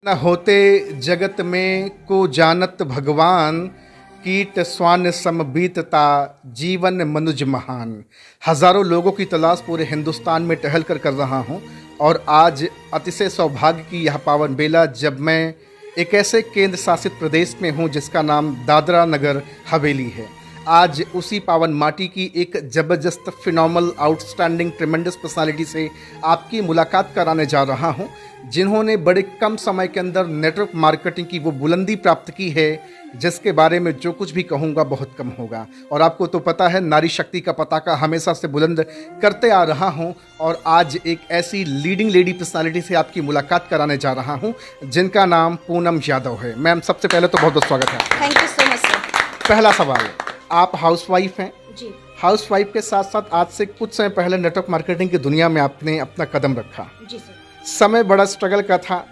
न होते जगत में को जानत भगवान, कीट स्वान सम बीतता जीवन मनुज महान। हजारों लोगों की तलाश पूरे हिंदुस्तान में टहल कर रहा हूं और आज अतिशय सौभाग्य की यह पावन बेला जब मैं एक ऐसे केंद्र शासित प्रदेश में हूं जिसका नाम दादरा नगर हवेली है। आज उसी पावन माटी की एक ज़बरदस्त फिनोमिनल आउटस्टैंडिंग ट्रिमेंडस पर्सनालिटी से आपकी मुलाकात कराने जा रहा हूं, जिन्होंने बड़े कम समय के अंदर नेटवर्क मार्केटिंग की वो बुलंदी प्राप्त की है जिसके बारे में जो कुछ भी कहूँगा बहुत कम होगा। और आपको तो पता है, नारी शक्ति का पताका हमेशा से बुलंद करते आ रहा हूँ और आज एक ऐसी लीडिंग लेडी पर्सनालिटी से आपकी मुलाकात कराने जा रहा हूँ जिनका नाम पूनम यादव है। मैम, सबसे पहले तो बहुत बहुत स्वागत है। Thank you so much sir. पहला सवाल, आप हाउसवाइफ हैं जी। हाउसवाइफ के साथ साथ आज से कुछ समय पहले नेटवर्क मार्केटिंग की दुनिया में आपने अपना कदम रखा। जी सर। समय बड़ा स्ट्रगल का था,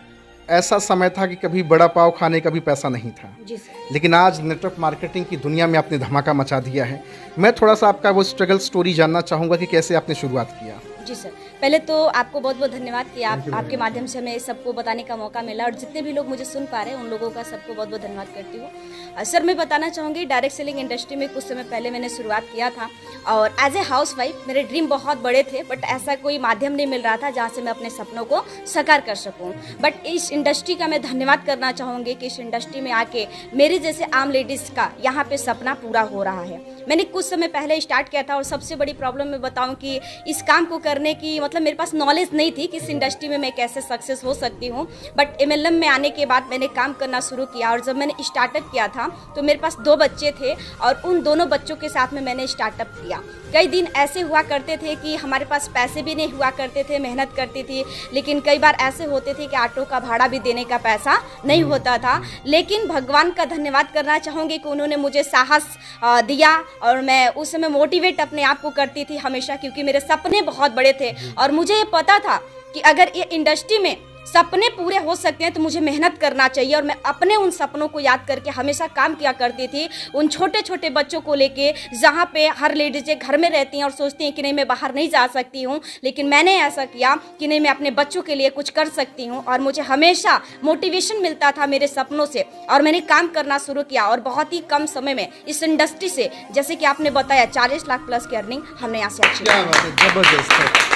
ऐसा समय था कि कभी बड़ा पाव खाने का भी पैसा नहीं था। जी सर। लेकिन आज नेटवर्क मार्केटिंग की दुनिया में आपने धमाका मचा दिया है। मैं थोड़ा सा आपका वो स्ट्रगल स्टोरी जानना चाहूँगा कि कैसे आपने शुरुआत किया। जी सर, पहले तो आपको बहुत बहुत धन्यवाद कि आपके माध्यम से हमें सबको बताने का मौका मिला और जितने भी लोग मुझे सुन पा रहे हैं उन लोगों का सबको बहुत बहुत धन्यवाद करती हूँ। सर, मैं बताना चाहूँगी, डायरेक्ट सेलिंग इंडस्ट्री में कुछ समय पहले मैंने शुरुआत किया था और एज ए हाउस वाइफ मेरे ड्रीम बहुत बड़े थे, बट ऐसा कोई माध्यम नहीं मिल रहा था जहाँ से मैं अपने सपनों को साकार कर सकूँ। बट इस इंडस्ट्री का मैं धन्यवाद करना चाहूँगी कि इस इंडस्ट्री में आके मेरे जैसे आम लेडीज़ का यहाँ पे सपना पूरा हो रहा है। मैंने कुछ समय पहले स्टार्ट किया था और सबसे बड़ी प्रॉब्लम मैं बताऊँ कि इस काम को करने की मतलब मेरे पास नॉलेज नहीं थी कि इस इंडस्ट्री में मैं कैसे सक्सेस हो सकती हूँ। बट MLM में आने के बाद मैंने काम करना शुरू किया और जब मैंने स्टार्टअप किया था तो मेरे पास 2 बच्चे थे और उन दोनों बच्चों के साथ में मैंने स्टार्टअप किया। कई दिन ऐसे हुआ करते थे कि हमारे पास पैसे भी नहीं हुआ करते थे, मेहनत करती थी, लेकिन कई बार ऐसे होते थे कि ऑटो का भाड़ा भी देने का पैसा नहीं होता था। लेकिन भगवान का धन्यवाद करना चाहूँगी कि उन्होंने मुझे साहस दिया और मैं उस समय मोटिवेट अपने आप को करती थी हमेशा, क्योंकि मेरे सपने बहुत बड़े थे और मुझे ये पता था कि अगर ये इंडस्ट्री में सपने पूरे हो सकते हैं तो मुझे मेहनत करना चाहिए। और मैं अपने उन सपनों को याद करके हमेशा काम किया करती थी, उन छोटे छोटे बच्चों को लेके जहाँ पे हर लेडीज़ें घर में रहती हैं और सोचती हैं कि नहीं मैं बाहर नहीं जा सकती हूँ, लेकिन मैंने ऐसा किया कि नहीं मैं अपने बच्चों के लिए कुछ कर सकती हूँ और मुझे हमेशा मोटिवेशन मिलता था मेरे सपनों से और मैंने काम करना शुरू किया और बहुत ही कम समय में इस इंडस्ट्री से, जैसे कि आपने बताया, 40 लाख प्लस की अर्निंग हमने यहाँ से क्या बात है, जबरदस्त है।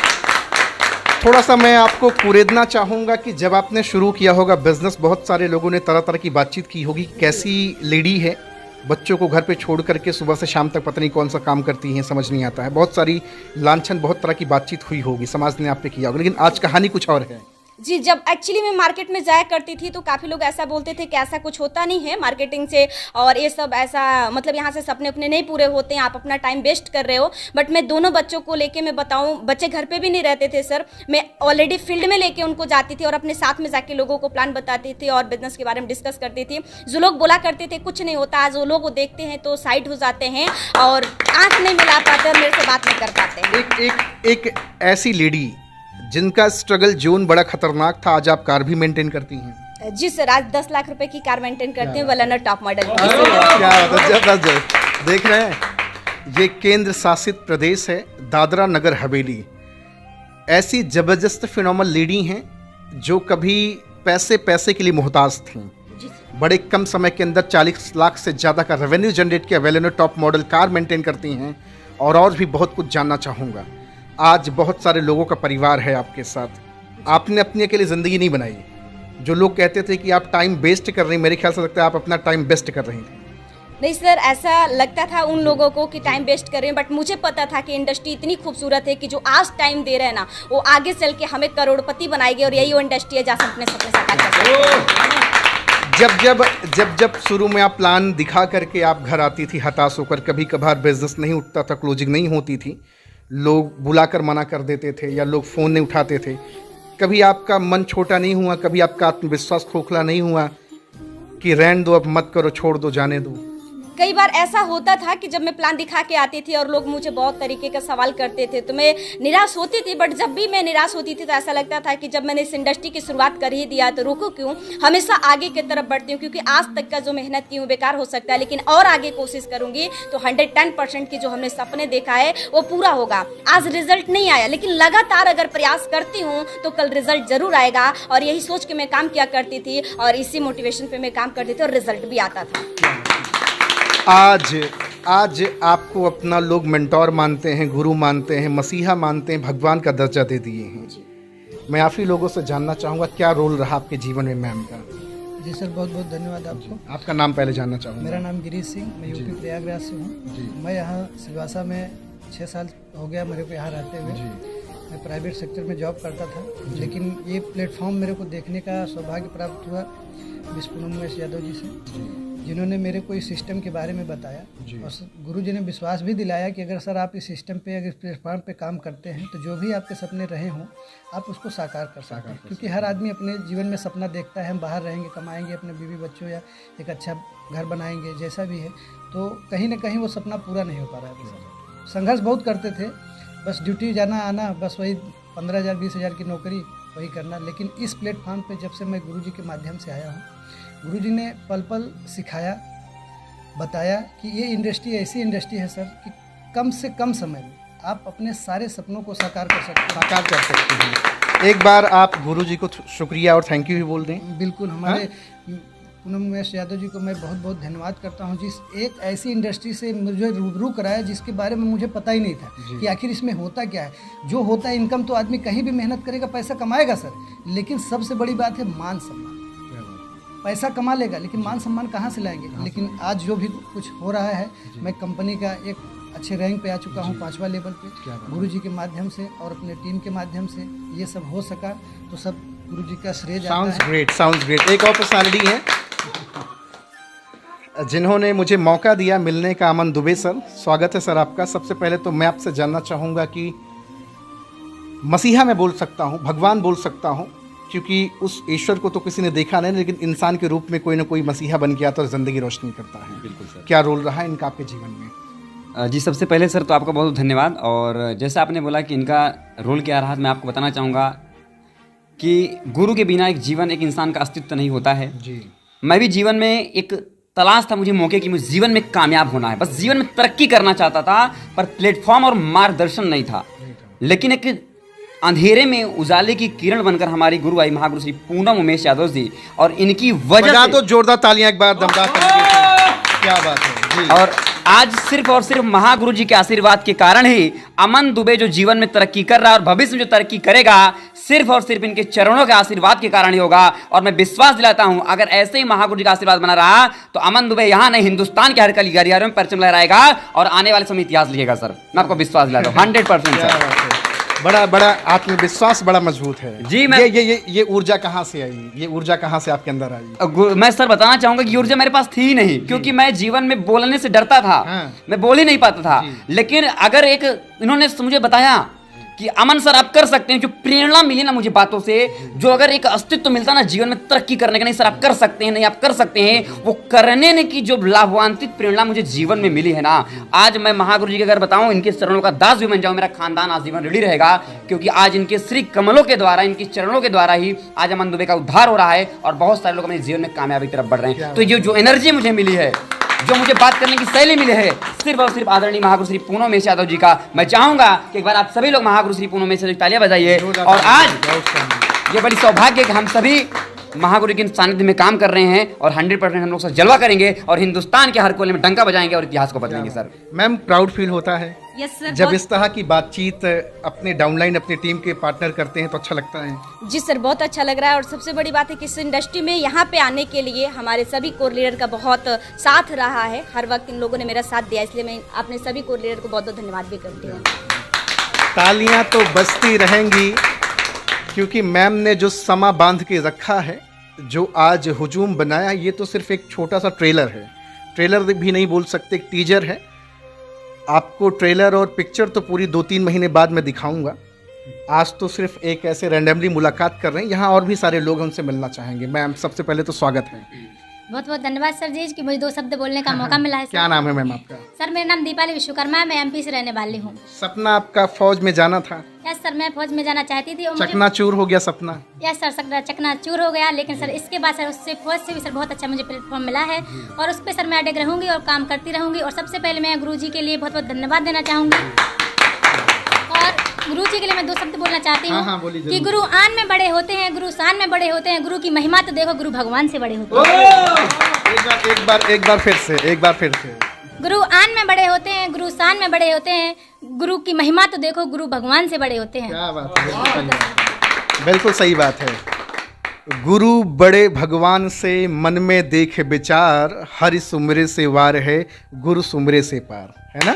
थोड़ा सा मैं आपको कुरेदना चाहूँगा कि जब आपने शुरू किया होगा बिजनेस, बहुत सारे लोगों ने तरह तरह की बातचीत की होगी, कैसी लेडी है, बच्चों को घर पे छोड़ करके सुबह से शाम तक पता नहीं कौन सा काम करती हैं, समझ नहीं आता है। बहुत सारी लांछन, बहुत तरह की बातचीत हुई होगी, समाज ने आप पे किया होगा, लेकिन आज कहानी कुछ और है। जी, जब एक्चुअली मैं मार्केट में जाया करती थी तो काफ़ी लोग ऐसा बोलते थे कि ऐसा कुछ होता नहीं है मार्केटिंग से और ये सब ऐसा, मतलब यहाँ से सपने अपने नहीं पूरे होते हैं, आप अपना टाइम वेस्ट कर रहे हो। बट मैं दोनों बच्चों को लेके मैं बताऊँ, बच्चे घर पे भी नहीं रहते थे सर, मैं ऑलरेडी फील्ड में लेके उनको जाती थी और अपने साथ में जाके लोगों को प्लान बताती थी और बिजनेस के बारे में डिस्कस करती थी। जो लोग बोला करते थे कुछ नहीं होता, आज वो लोग वो देखते हैं तो साइड हो जाते हैं और आँख नहीं मिला पाते और मेरे से बात नहीं कर पाते। एक ऐसी लेडी जिनका स्ट्रगल जोन बड़ा खतरनाक था, आज आप कार भी मेंटेन करती हैं। जी सर, आज 10 लाख रुपए की कार मेंटेन करते हैं, वलानर टॉप मॉडल। क्या जबरदस्त, देख रहे हैं, ये केंद्र शासित प्रदेश है दादरा नगर हवेली। ऐसी जबरदस्त फिनोमिनल लेडी हैं जो कभी पैसे के लिए मोहताज थीं, बड़े कम समय के अंदर 40 लाख से ज़्यादा का रेवेन्यू जनरेट किया, वेलेनो टॉप मॉडल कार मेंटेन करती हैं और भी बहुत कुछ जानना चाहूँगा। आज बहुत सारे लोगों का परिवार है आपके साथ, आपने अपनी अकेले ज़िंदगी नहीं बनाई। जो लोग कहते थे कि आप टाइम वेस्ट कर रही हैं, मेरे ख्याल से लगता है आप अपना टाइम बेस्ट कर रही हैं। नहीं सर, ऐसा लगता था उन लोगों को कि टाइम वेस्ट कर रहे हैं, बट मुझे पता था कि इंडस्ट्री इतनी खूबसूरत है कि जो आज टाइम दे रहे हैं ना, वो आगे चल के हमें करोड़पति बनाएगी और यही वो इंडस्ट्री है जहाँ से अपने सपने साकार कर सकते हैं। जब शुरू में आप प्लान दिखा करके आप घर आती थी हताश होकर, कभी कभार बिजनेस नहीं उठता था, क्लोजिंग नहीं होती थी, लोग बुलाकर मना कर देते थे या लोग फ़ोन नहीं उठाते थे, कभी आपका मन छोटा नहीं हुआ, कभी आपका आत्मविश्वास खोखला नहीं हुआ कि रहने दो, अब मत करो, छोड़ दो, जाने दो? कई बार ऐसा होता था कि जब मैं प्लान दिखा के आती थी और लोग मुझे बहुत तरीके का सवाल करते थे तो मैं निराश होती थी, बट जब भी मैं निराश होती थी तो ऐसा लगता था कि जब मैंने इस इंडस्ट्री की शुरुआत कर ही दिया तो रुको क्यों, हमेशा आगे की तरफ बढ़ती हूँ, क्योंकि आज तक का जो मेहनत की हूँ बेकार हो सकता है, लेकिन और आगे कोशिश करूंगी तो 110% की जो हमने सपने देखा है वो पूरा होगा। आज रिजल्ट नहीं आया, लेकिन लगातार अगर प्रयास करती हूँ तो कल रिजल्ट जरूर आएगा, और यही सोच के मैं काम किया करती थी और इसी मोटिवेशन पे मैं काम करती थी और रिजल्ट भी आता था। आज आपको अपना लोग मेंटोर मानते हैं, गुरु मानते हैं, मसीहा मानते हैं, भगवान का दर्जा दे दिए हैं। मैं आप ही लोगों से जानना चाहूँगा क्या रोल रहा आपके जीवन में मैम का। जी सर, बहुत बहुत धन्यवाद आपको। आपका नाम पहले जानना चाहूँगा। मेरा नाम गिरीश सिंह, मैं यूपी प्रयागराज से हूँ। मैं यहाँ सिलवासा में 6 साल हो गया मेरे को यहाँ रहते हुए। मैं प्राइवेट सेक्टर में जॉब करता था, लेकिन ये प्लेटफॉर्म मेरे को देखने का सौभाग्य प्राप्त हुआ मिस पूनम उमेश यादव जी से, जिन्होंने मेरे को इस सिस्टम के बारे में बताया और गुरु जी ने विश्वास भी दिलाया कि अगर सर आप इस सिस्टम पे, अगर इस प्लेटफॉर्म पे काम करते हैं तो जो भी आपके सपने रहे हों आप उसको साकार कर सकते हैं। क्योंकि हर आदमी अपने जीवन में सपना देखता है, हम बाहर रहेंगे, कमाएंगे, अपने बीवी बच्चों या एक अच्छा घर बनाएंगे, जैसा भी है, तो कहीं ना कहीं वो सपना पूरा नहीं हो पा रहा है। संघर्ष बहुत करते थे, बस ड्यूटी जाना आना, बस वही 15,000 20,000 की नौकरी वही करना। लेकिन इस प्लेटफॉर्म पे जब से मैं गुरुजी के माध्यम से आया हूँ, गुरुजी ने पल पल सिखाया, बताया कि ये इंडस्ट्री ऐसी इंडस्ट्री है सर कि कम से कम समय में आप अपने सारे सपनों को साकार कर सकते हैं। एक बार आप गुरुजी को शुक्रिया और थैंक यू भी बोल दें। बिल्कुल, हमारे पूनम उमेश यादव जी को मैं बहुत बहुत धन्यवाद करता हूं, जिस एक ऐसी इंडस्ट्री से मुझे रूबरू कराया जिसके बारे में मुझे पता ही नहीं था कि आखिर इसमें होता क्या है। जो होता है इनकम तो आदमी कहीं भी मेहनत करेगा पैसा कमाएगा सर, लेकिन सबसे बड़ी बात है मान सम्मान। पैसा कमा लेगा लेकिन मान सम्मान कहाँ से लाएंगे। लेकिन आज जो भी कुछ हो रहा है, मैं कंपनी का एक अच्छे रैंक पे आ चुका हूँ, 5वां लेवल पे, गुरुजी के माध्यम से और अपने टीम के माध्यम से ये सब हो सका, तो सब गुरुजी का श्रेय जाता है। Sounds great. एक और पर्सनालिटी है जिन्होंने मुझे मौका दिया मिलने का, अमन दुबे सर, स्वागत है सर आपका। सबसे पहले तो मैं आपसे जानना चाहूँगा कि मसीहा मैं बोल सकता हूँ, भगवान बोल सकता हूँ, क्योंकि उस ईश्वर को तो किसी ने देखा नहीं, लेकिन इंसान के रूप में कोई ना कोई मसीहा बन गया तो ज़िंदगी रोशनी करता है। बिल्कुल सर। क्या रोल रहा है इनका आपके जीवन में? जी, सबसे पहले सर तो आपका बहुत धन्यवाद। और जैसा आपने बोला कि इनका रोल क्या रहा, मैं आपको बताना चाहूँगा कि गुरु के बिना एक जीवन, एक इंसान का अस्तित्व नहीं होता है। जी, मैं भी जीवन में एक तलाश था मुझे मौके की, मुझे जीवन में कामयाब होना है, बस जीवन में तरक्की करना चाहता था, पर प्लेटफॉर्म और मार्गदर्शन नहीं था। लेकिन एक अंधेरे में उजाले की किरण बनकर हमारी गुरु आई, महागुरु श्री पूनम उमेश यादव जी, और इनकी वजह से तो जोरदार तालियां एक बार दमदार क्या बात है जी। और आज सिर्फ और सिर्फ महागुरु जी के आशीर्वाद के कारण ही अमन दुबे जो जीवन में तरक्की कर रहा है और भविष्य में जो तरक्की करेगा, सिर्फ और सिर्फ इनके चरणों के आशीर्वाद के कारण ही होगा। और मैं विश्वास दिलाता हूं, अगर ऐसे ही महागुरु जी का आशीर्वाद बना रहा तो अमन दुबे यहां नहीं, हिंदुस्तान के हर गलियारों में परचम लहराएगा और आने वाले समय इतिहास लिखेगा सर। मैं आपको विश्वास दिलाता हूं 100% सर। बड़ा आत्मविश्वास बड़ा मजबूत है जी। मैं ये ऊर्जा कहाँ से आई? ये ऊर्जा कहाँ से आपके अंदर आई? मैं सर बताना चाहूंगा कि ऊर्जा मेरे पास थी ही नहीं, क्योंकि मैं जीवन में बोलने से डरता था। मैं बोल ही नहीं पाता था। लेकिन अगर एक इन्होंने मुझे बताया कि अमन सर आप कर सकते हैं, जो प्रेरणा मिली ना मुझे बातों से, जो अगर एक अस्तित्व मिलता ना जीवन में तरक्की करने का, नहीं सर आप कर सकते हैं, नहीं आप कर सकते हैं, वो करने ने की जो लाभान्वित प्रेरणा मुझे जीवन में मिली है ना, आज मैं महागुरु जी के अगर बताऊं, इनके चरणों का दास भी बन जाऊं, मेरा खानदान आजीवन ऋणी रहेगा। क्योंकि आज इनके श्री कमलों के द्वारा, इनके चरणों के द्वारा ही आज अमन दुबे का उद्धार हो रहा है और बहुत सारे लोग अपने जीवन में कामयाबी की तरफ बढ़ रहे हैं। तो ये जो एनर्जी मुझे मिली है, जो मुझे बात करने की शैली मिली है, सिर्फ और सिर्फ आदरणीय महागुरु श्री पूनम उमेश यादव जी का। मैं चाहूंगा कि एक बार आप सभी लोग महागुरु श्री पूनम उमेश यादव की तालियां बजाइए। और आज ये बड़ी सौभाग्य है कि हम सभी महागुरु के सानिध्य में काम कर रहे हैं और 100% हम लोग सर जलवा करेंगे और हिंदुस्तान के हर कोने में डंका बजाएंगे और इतिहास को बदलेंगे सर। मैम, प्राउड फील होता है यस सर, जब इस तरह की बातचीत अपने डाउनलाइन, अपनी टीम के पार्टनर करते हैं तो अच्छा लगता है। जी सर, बहुत अच्छा लग रहा है। और सबसे बड़ी बात है कि इस इंडस्ट्री में यहाँ पे आने के लिए हमारे सभी कोर लीडर का बहुत साथ रहा है। हर वक्त इन लोगों ने मेरा साथ दिया, इसलिए मैं अपने सभी कोर लीडर को बहुत बहुत धन्यवाद भी करती हूँ। तालियां तो बजती रहेंगी, क्योंकि मैम ने जो समा बांध के रखा है, जो आज हुजूम बनाया, ये तो सिर्फ एक छोटा सा ट्रेलर है। ट्रेलर भी नहीं बोल सकते, एक टीजर है। आपको ट्रेलर और पिक्चर तो पूरी 2-3 महीने बाद मैं दिखाऊंगा। आज तो सिर्फ एक ऐसे रैंडमली मुलाकात कर रहे हैं। यहाँ और भी सारे लोग हमसे मिलना चाहेंगे। मैम, सबसे पहले तो स्वागत है। बहुत बहुत धन्यवाद सर जी कि मुझे 2 शब्द बोलने का मौका मिला है क्या नाम है मैम आपका? सर मेरा नाम दीपाली विश्वकर्मा है, मैं एमपी से रहने वाली हूँ। सपना आपका फौज में जाना था? यस सर, मैं फौज में जाना चाहती थी और चकनाचूर हो गया सपना? यस सर, चकनाचूर हो गया, लेकिन सर इसके बाद सर उससे फौज से भी सर बहुत अच्छा मुझे प्लेटफॉर्म मिला है और उस पर सर मैं अटक रहूँगी और काम करती रहूँगी। और सबसे पहले मैं गुरुजी के लिए बहुत बहुत धन्यवाद देना चाहूँगी। और गुरु जी के लिए मैं 2 शब्द बोलना चाहती हूँ कि गुरु आन में बड़े होते हैं, गुरु शान में बड़े होते हैं, गुरु की महिमा तो देखो, गुरु भगवान से बड़े होते हैं। एक बार फिर से गुरु आन में बड़े होते हैं, गुरु शान में बड़े होते हैं, गुरु की महिमा तो देखो, गुरु भगवान से बड़े होते हैं। क्या बात है, बिल्कुल सही बात है। गुरु बड़े भगवान से मन में देखे विचार, हरि सुमरे से वार है, गुरु सुमरे से पार, है ना?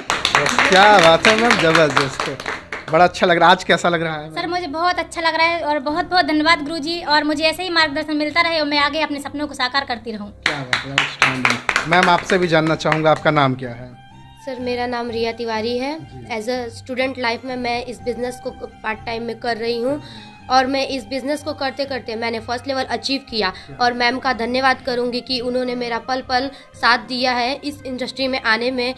क्या बात है मैम, जबरदस्त, बड़ा अच्छा लग रहा है। आज कैसा लग रहा है सर? मुझे बहुत अच्छा लग रहा है और बहुत बहुत धन्यवाद गुरुजी, और मुझे ऐसे ही मार्गदर्शन मिलता रहे और मैं आगे अपने सपनों को साकार करती रहूं। क्या बात है। मैम आपसे भी जानना चाहूँगा, आपका नाम क्या है? सर मेरा नाम रिया तिवारी है। एज अ स्टूडेंट लाइफ में मैं इस बिज़नेस को पार्ट टाइम में कर रही हूँ और मैं इस बिज़नेस को करते करते मैंने फर्स्ट लेवल अचीव किया और मैम का धन्यवाद करूँगी कि उन्होंने मेरा पल पल साथ दिया है। इस इंडस्ट्री में आने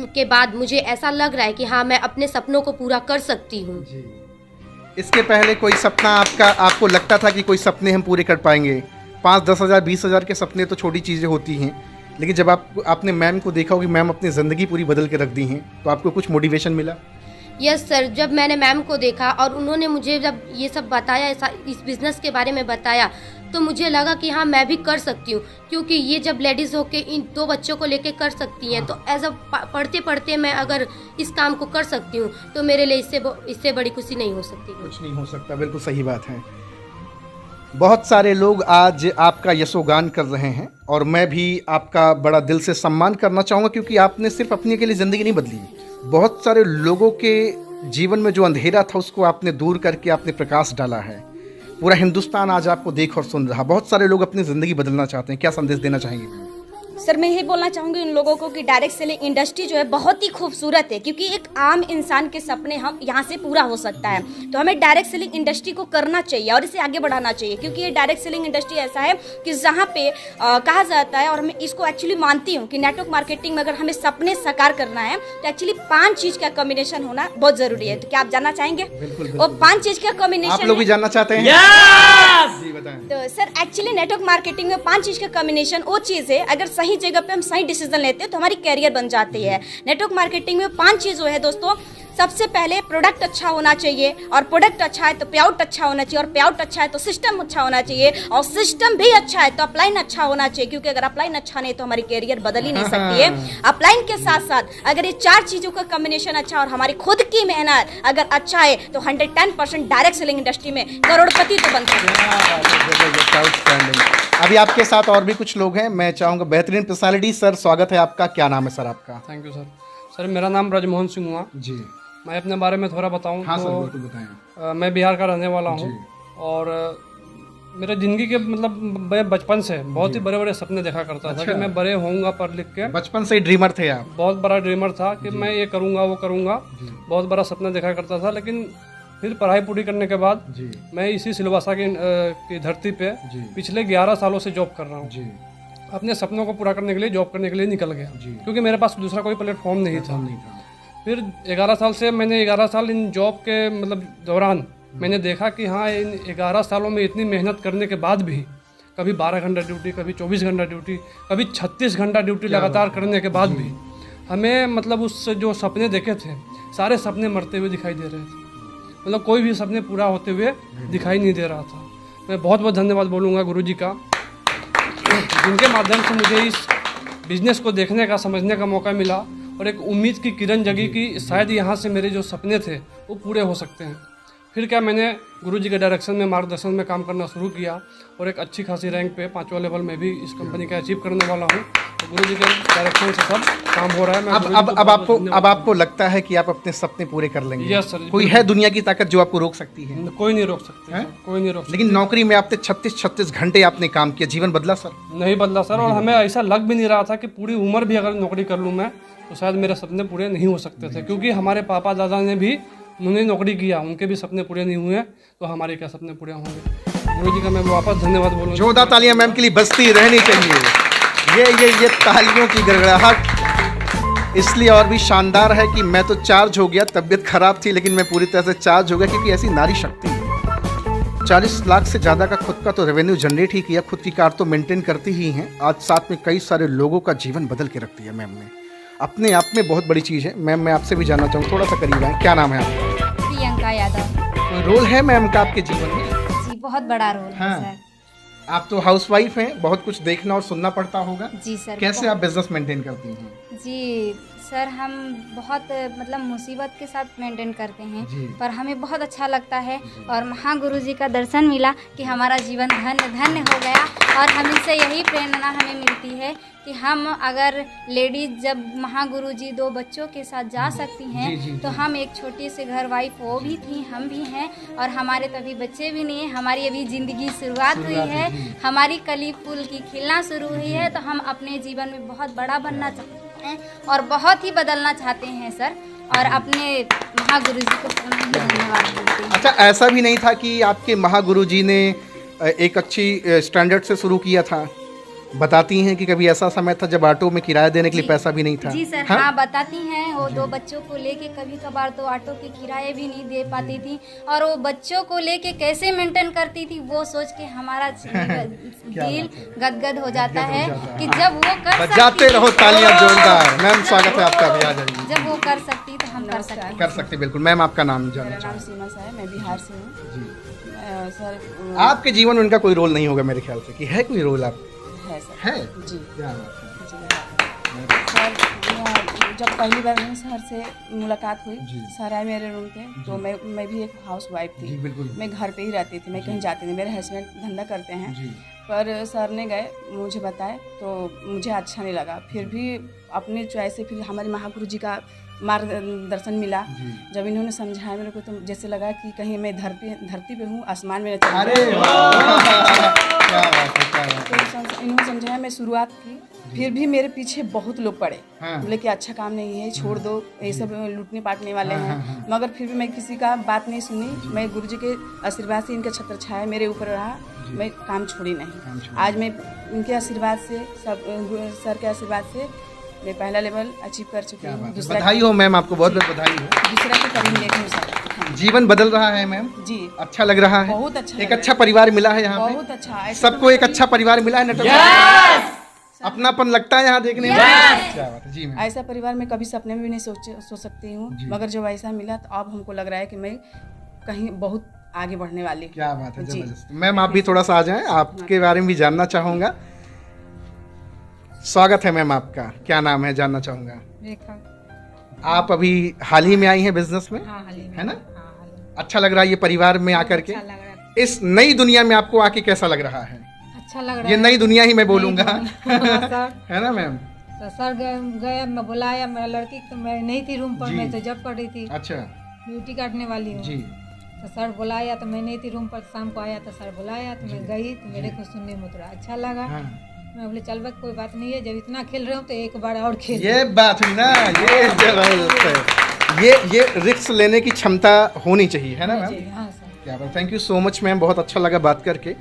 के बाद मुझे ऐसा लग रहा है कि हाँ, मैं अपने सपनों को पूरा कर सकती हूँ। इसके पहले कोई सपना आपको लगता था कि कोई सपने हम पूरे कर पाएंगे? 5-10 हज़ार 20 हज़ार के सपने तो छोटी चीज़ें होती हैं, लेकिन जब आपने मैम को देखा हो कि मैम अपनी ज़िंदगी पूरी बदल के रख दी हैं, तो आपको कुछ मोटिवेशन मिला? यस सर, जब मैंने मैम को देखा और उन्होंने मुझे जब ये सब बताया, इस बिज़नेस के बारे में बताया, तो मुझे लगा कि हाँ, मैं भी कर सकती हूँ, क्योंकि ये जब लेडीज़ होके इन 2 बच्चों को लेके कर सकती हैं, तो एज अ पढ़ते पढ़ते मैं अगर इस काम को कर सकती हूँ तो मेरे लिए इससे बड़ी खुशी नहीं हो सकती। कुछ नहीं हो सकता, बिल्कुल सही बात है। बहुत सारे लोग आज आपका यशोगान कर रहे हैं और मैं भी आपका बड़ा दिल से सम्मान करना चाहूँगा, क्योंकि आपने सिर्फ अपने के लिए ज़िंदगी नहीं बदली, बहुत सारे लोगों के जीवन में जो अंधेरा था उसको आपने दूर करके आपने प्रकाश डाला है। पूरा हिंदुस्तान आज आपको देख और सुन रहा, बहुत सारे लोग अपनी ज़िंदगी बदलना चाहते हैं, क्या संदेश देना चाहेंगे? सर मैं यही बोलना चाहूँगी उन लोगों को कि डायरेक्ट सेलिंग इंडस्ट्री जो है बहुत ही खूबसूरत है, क्योंकि एक आम इंसान के सपने हम यहाँ से पूरा हो सकता है, तो हमें डायरेक्ट सेलिंग इंडस्ट्री को करना चाहिए और इसे आगे बढ़ाना चाहिए, क्योंकि ये डायरेक्ट सेलिंग इंडस्ट्री ऐसा है कि जहाँ पे कहा जाता है, और मैं इसको एक्चुअली मानती हूँ कि नेटवर्क मार्केटिंग में अगर हमें सपने साकार करना है तो एक्चुअली 5 चीज़ का कॉम्बिनेशन होना बहुत ज़रूरी है। तो क्या आप जानना चाहेंगे? और 5 चीज़ का कॉम्बिनेशन आप लोग भी जानना चाहते हैं? तो सर एक्चुअली नेटवर्क मार्केटिंग में 5 चीज़ का कॉम्बिनेशन वो चीज़ है, अगर सही जगह पे हम सही डिसीजन लेते हैं तो हमारी कैरियर बन जाती है। नेटवर्क मार्केटिंग में 5 चीज़ जो है दोस्तों, सबसे पहले प्रोडक्ट अच्छा होना चाहिए, और प्रोडक्ट अच्छा है तो पे आउट अच्छा होना चाहिए, और पे आउट अच्छा है तो सिस्टम अच्छा होना चाहिए, और सिस्टम भी अच्छा है तो अपलाइन अच्छा होना चाहिए, क्योंकि अगर अपलाइन अच्छा नहीं तो हमारी कैरियर बदल ही नहीं सकती है। अपलाइन के साथ साथ अगर ये 4 चीज़ों का कॉम्बिनेशन अच्छा और हमारी खुद की मेहनत अगर अच्छा है तो 110% डायरेक्ट सेलिंग इंडस्ट्री में करोड़पति तो बन सकते हैं। अभी आपके साथ और भी कुछ लोग हैं, मैं चाहूँगा बेहतरीन पर्सनालिटी। सर स्वागत है आपका, क्या नाम है सर आपका? Thank you sir. सर मेरा नाम ब्रजमोहन सिंह हुआ जी। मैं अपने बारे में थोड़ा बताऊं? हाँ तो सर बिल्कुल बताएं। मैं बिहार का रहने वाला हूं और मेरे ज़िंदगी के मतलब मैं बचपन से बहुत ही बड़े बड़े सपने देखा करता था कि मैं बड़े होऊंगा पढ़ लिख के। बचपन से ही ड्रीमर थे आप? बहुत बड़ा ड्रीमर था कि मैं ये करूँगा वो करूँगा, बहुत बड़ा सपना देखा करता था। लेकिन फिर पढ़ाई पूरी करने के बाद मैं इसी सिलवासा की धरती पे पिछले 11 सालों से जॉब कर रहा हूँ। अपने सपनों को पूरा करने के लिए जॉब करने के लिए निकल गया, क्योंकि मेरे पास दूसरा कोई प्लेटफॉर्म नहीं था। फिर 11 साल से मैंने 11 साल इन जॉब के मतलब दौरान मैंने देखा कि हाँ, इन 11 सालों में इतनी मेहनत करने के बाद भी कभी 12 घंटा ड्यूटी, कभी 24 घंटा ड्यूटी, कभी 36 घंटा ड्यूटी लगातार करने के बाद भी हमें मतलब उस जो सपने देखे थे सारे सपने मरते हुए दिखाई दे रहे थे। मतलब कोई भी सपने पूरा होते हुए दिखाई नहीं दे रहा था। मैं बहुत बहुत धन्यवाद बोलूँगा गुरुजी का, जिनके माध्यम से मुझे इस बिज़नेस को देखने का, समझने का मौका मिला और एक उम्मीद की किरण जगी कि शायद यहाँ से मेरे जो सपने थे वो पूरे हो सकते हैं। फिर क्या, मैंने गुरुजी के डायरेक्शन में, मार्गदर्शन में काम करना शुरू किया और एक अच्छी खासी रैंक पे 5वां लेवल में भी इस कंपनी का अचीव करने वाला हूँ। तो गुरुजी के डायरेक्शन से सब काम हो रहा है। अब आपको लगता है कि आप अपने सपने पूरे कर लेंगे? Yes sir. कोई है दुनिया की ताकत जो आपको रोक सकती है? कोई नहीं रोक सकती, कोई नहीं रोक सकती। लेकिन नौकरी में आपने 36 घंटे आपने काम किया, जीवन बदला सर? नहीं बदला सर, और हमें ऐसा लग भी नहीं रहा था कि पूरी उम्र भी अगर नौकरी कर लूँ मैं तो शायद मेरे सपने पूरे नहीं हो सकते थे, क्योंकि हमारे पापा दादा ने भी उन्होंने नौकरी किया, उनके भी सपने पूरे नहीं हुए, तो हमारे क्या सपने पूरे होंगे। गुरुजी का मैं वापस धन्यवाद बोलूँगा। जोरदार तालियां मैम के लिए बजती रहनी चाहिए। ये तालियों की गड़गड़ाहट इसलिए और भी शानदार है कि मैं तो चार्ज हो गया, तबीयत खराब थी लेकिन मैं पूरी तरह से चार्ज हो गया, क्योंकि ऐसी नारी शक्ति है। 40 लाख से ज़्यादा का खुद का तो रेवेन्यू जनरेट ही किया, खुद की कार तो मेंटेन करती ही हैं, आज साथ में कई सारे लोगों का जीवन बदल के रख दिया मैम ने। अपने आप में बहुत बड़ी चीज़ है। मैम मैं आपसे भी जानना चाहूँ, थोड़ा सा करीब आए, क्या नाम है आपका? प्रियंका यादव। कोई रोल है मैम का आपके जीवन में? जी बहुत बड़ा रोल है सर। आप तो हाउसवाइफ हैं, बहुत कुछ देखना और सुनना पड़ता होगा। जी सर। कैसे आप बिजनेस मेंटेन करती हैं? जी सर, हम बहुत मतलब मुसीबत के साथ मेंटेन करते हैं, पर हमें बहुत अच्छा लगता है और महागुरु जी का दर्शन मिला कि हमारा जीवन धन्य धन्य हो गया। और हम इनसे यही प्रेरणा हमें मिलती है कि हम अगर लेडीज जब महागुरु जी 2 बच्चों के साथ जा सकती हैं, तो हम एक छोटी से घर वाइफ वो भी थी, हम भी हैं, और हमारे तभी बच्चे भी नहीं हैं, हमारी अभी ज़िंदगी शुरुआत हुई है, हमारी कली फूल की खिलना शुरू हुई है। तो हम अपने जीवन में बहुत बड़ा बनना चाहते हैं और बहुत ही बदलना चाहते हैं सर, और अपने महागुरु जी को धन्यवाद देते हैं। अच्छा, ऐसा भी नहीं था कि आपके महागुरु जी ने एक अच्छी स्टैंडर्ड से शुरू किया था? बताती हैं कि कभी ऐसा समय था जब ऑटो में किराया देने के लिए पैसा भी नहीं था? जी सर, हाँ बताती हैं। वो 2 बच्चों को लेके कभी कभार तो ऑटो के किराए भी नहीं दे पाती थी, और वो बच्चों को लेके कैसे मेंटेन करती थी वो सोच के हमारा दिल गदगद हो जाता है कि जब वो कर बजाते रहो तालियां जोरदार। मैम स्वागत है आपका, भी आ जाइए। जब वो कर सकती तो हम कर सकते। बिल्कुल। मैम आपका नाम जानना मेरा नाम सीमा सा है, मैं बिहार से हूँ सर। आपके जीवन में उनका कोई रोल नहीं होगा मेरे ख्याल से, कि है कोई रोल? आप है सर। है जी क्या बात जी सर। जब पहली बार मेरे सर से मुलाकात हुई, सर आए मेरे रूम पे, तो मैं भी एक हाउस वाइफ थी, मैं घर पे ही रहती थी, मैं कहीं जाती थी। मेरे हस्बैंड धंधा करते हैं, पर सर ने गए मुझे बताए तो मुझे अच्छा नहीं लगा। फिर भी अपने चॉइस से फिर हमारे महागुरु जी का मार्गदर्शन मिला। जब इन्होंने समझाया मेरे को, तो जैसे लगा कि कहीं मैं धरती पे हूँ, आसमान में न चली तो इन्होंने समझाया। मैं शुरुआत की, फिर भी मेरे पीछे बहुत लोग पड़े, बोले कि अच्छा काम नहीं है, छोड़ दो, ये सब लूटने पाटने वाले हैं। मगर फिर भी मैं किसी का बात नहीं सुनी। मैं गुरुजी के आशीर्वाद से, इनका छत्र छाया मेरे ऊपर रहा, मैं काम छोड़ी नहीं। आज मैं इनके आशीर्वाद से, सब सर के आशीर्वाद से मैं पहला लेवल अचीव कर चुकी हूँ। बधाई हो मैम, आपको बहुत बहुत बधाई हो। दूसरा को कभी नहीं सर। जीवन बदल रहा है मैम जी, अच्छा लग रहा है, बहुत अच्छा, एक अच्छा परिवार मिला है यहाँ पे, बहुत अच्छा, सबको एक अच्छा परिवार मिला है। नेटवर्क अपनापन लगता है यहाँ देखने में। क्या बात है जी मैम। ऐसा परिवार में कभी सपने में भी नहीं सोच सकती हूँ, मगर जब ऐसा मिला तो अब हमको लग रहा है कि मैं कहीं बहुत आगे बढ़ने वाली। क्या बात है, जबरदस्त। मैम आप भी थोड़ा सा आ जाएं, आपके बारे में भी जानना चाहूँगा। स्वागत है मैम आपका, क्या नाम है जानना चाहूँगा? रेखा। आप अभी हाल ही में आई हैं बिजनेस में? हाँ, हाल ही में, है ना? हाँ, अच्छा लग रहा है ये परिवार में आकर के? अच्छा लग रहा है। इस नई दुनिया में आपको आके कैसा लग रहा है? अच्छा लग रहा ये है। नई दुनिया ही मैं बोलूँगा सर है ना मैम? तो सर गए, मैं बुलाया, मेरा लड़की तो मैं नहीं थी रूम पर, मैं तो जॉब कर रही थी, अच्छा ड्यूटी काटने वाली हूँ। तो सर बुलाया तो मैं नहीं थी रूम पर, शाम को आया तो सर बुलाया तो मैं गई, तो मेरे को सुनने में थोड़ा अच्छा लगा। मैं बोले चल बस कोई बात नहीं है, जब इतना खेल रहे हो तो एक बार और खेल। ये बात हुई ना, ये जबरदस्त है। ये रिस्क लेने की क्षमता होनी चाहिए, है ना मैम? हाँ सर। क्या बात, thank you so much ma'am, बहुत अच्छा लगा बात करके।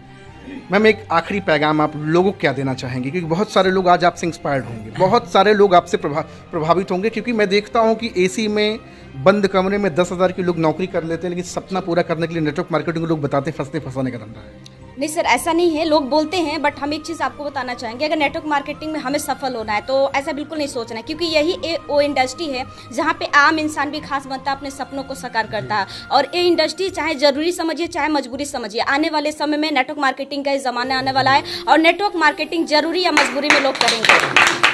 मैम एक आखिरी पैगाम आप लोगों को क्या देना चाहेंगे? क्योंकि बहुत सारे लोग आज आपसे इंस्पायर्ड होंगे, बहुत सारे लोग आपसे प्रभावित होंगे, क्योंकि मैं देखता हूँ कि एसी में बंद कमरे में 10,000 की लोग नौकरी कर लेते हैं, लेकिन सपना पूरा करने के लिए नेटवर्क मार्केटिंग लोग बताते फंसते फंसाने का धंधा है। नहीं सर, ऐसा नहीं है, लोग बोलते हैं, बट हम एक चीज़ आपको बताना चाहेंगे, अगर नेटवर्क मार्केटिंग में हमें सफल होना है तो ऐसा बिल्कुल नहीं सोचना है, क्योंकि यही वो इंडस्ट्री है जहाँ पे आम इंसान भी खास बनता है, अपने सपनों को साकार करता है। और ये इंडस्ट्री चाहे जरूरी समझिए चाहे मजबूरी समझिए, आने वाले समय में नेटवर्क मार्केटिंग का ज़माना आने वाला है, और नेटवर्क मार्केटिंग जरूरी या मजबूरी में लोग करेंगे,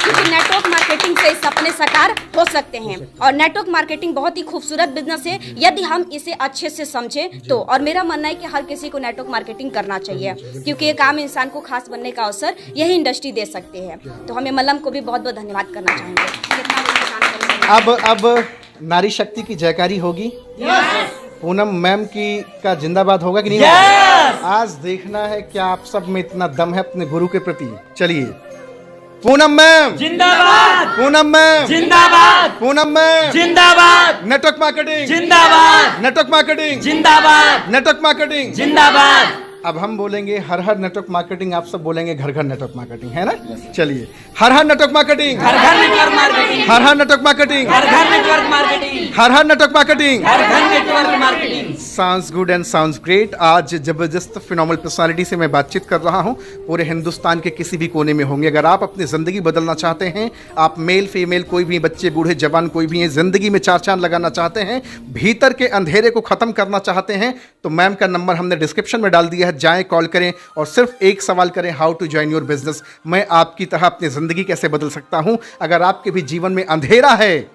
क्योंकि नेटवर्क मार्केटिंग से सपने साकार हो सकते हैं। और नेटवर्क मार्केटिंग बहुत ही खूबसूरत बिजनेस है यदि हम इसे अच्छे से समझें तो। और मेरा मानना है कि हर किसी को नेटवर्क मार्केटिंग करना चाहिए, क्योंकि एक आम इंसान को खास बनने का अवसर यही इंडस्ट्री दे सकते हैं। तो हमें मलम को भी बहुत बहुत धन्यवाद करना चाहेंगे। अब नारी शक्ति की जयकारी होगी। पूनम मैम की का जिंदाबाद होगा कि नहीं? आज देखना है क्या आप सब में इतना दम है अपने गुरु के प्रति। चलिए पूनम मैम जिंदाबाद, पूनम मैम जिंदाबाद, पूनम मैम जिंदाबाद, नेटवर्क मार्केटिंग जिंदाबाद, नेटवर्क मार्केटिंग जिंदाबाद, नेटवर्क मार्केटिंग जिंदाबाद। अब हम बोलेंगे हर हर नेटवर्क मार्केटिंग, आप सब बोलेंगे घर घर नेटवर्क मार्केटिंग, है ना? चलिए, हर हर नेटवर्क मार्केटिंग, घर घर नेटवर्क मार्केटिंग, हर हर नेटवर्क मार्केटिंग, घर घर नेटवर्क मार्केटिंग, हर हर नेटवर्क मार्केटिंग। घर घर network marketing. Sounds good and sounds great. आज जबरदस्त फिनोमिनल पर्सनालिटी से मैं बातचीत कर रहा हूं। पूरे हिंदुस्तान के किसी भी कोने में होंगे, अगर आप अपनी ज़िंदगी बदलना चाहते हैं, आप मेल फीमेल कोई भी, बच्चे बूढ़े जवान कोई भी हैं, ज़िंदगी में चार चांद लगाना चाहते हैं, भीतर के अंधेरे को ख़त्म करना चाहते हैं, तो मैम का नंबर हमने डिस्क्रिप्शन में डाल दिया है, जाएँ कॉल करें और सिर्फ एक सवाल करें, how to join your business. मैं आपकी तरह अपनी ज़िंदगी कैसे बदल सकता हूं। अगर आपके भी जीवन में अंधेरा है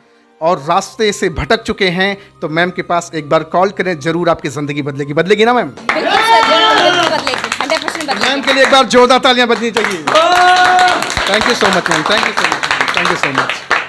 और रास्ते से भटक चुके हैं तो मैम के पास एक बार कॉल करें, जरूर आपकी ज़िंदगी बदलेगी। बदलेगी ना मैम? बिल्कुल सर, बिल्कुल बदलेगी, 100% बदलेगी। मैम के लिए एक बार जोरदार तालियां बजनी चाहिए। Thank you so much ma'am, thank you so much, thank you so much.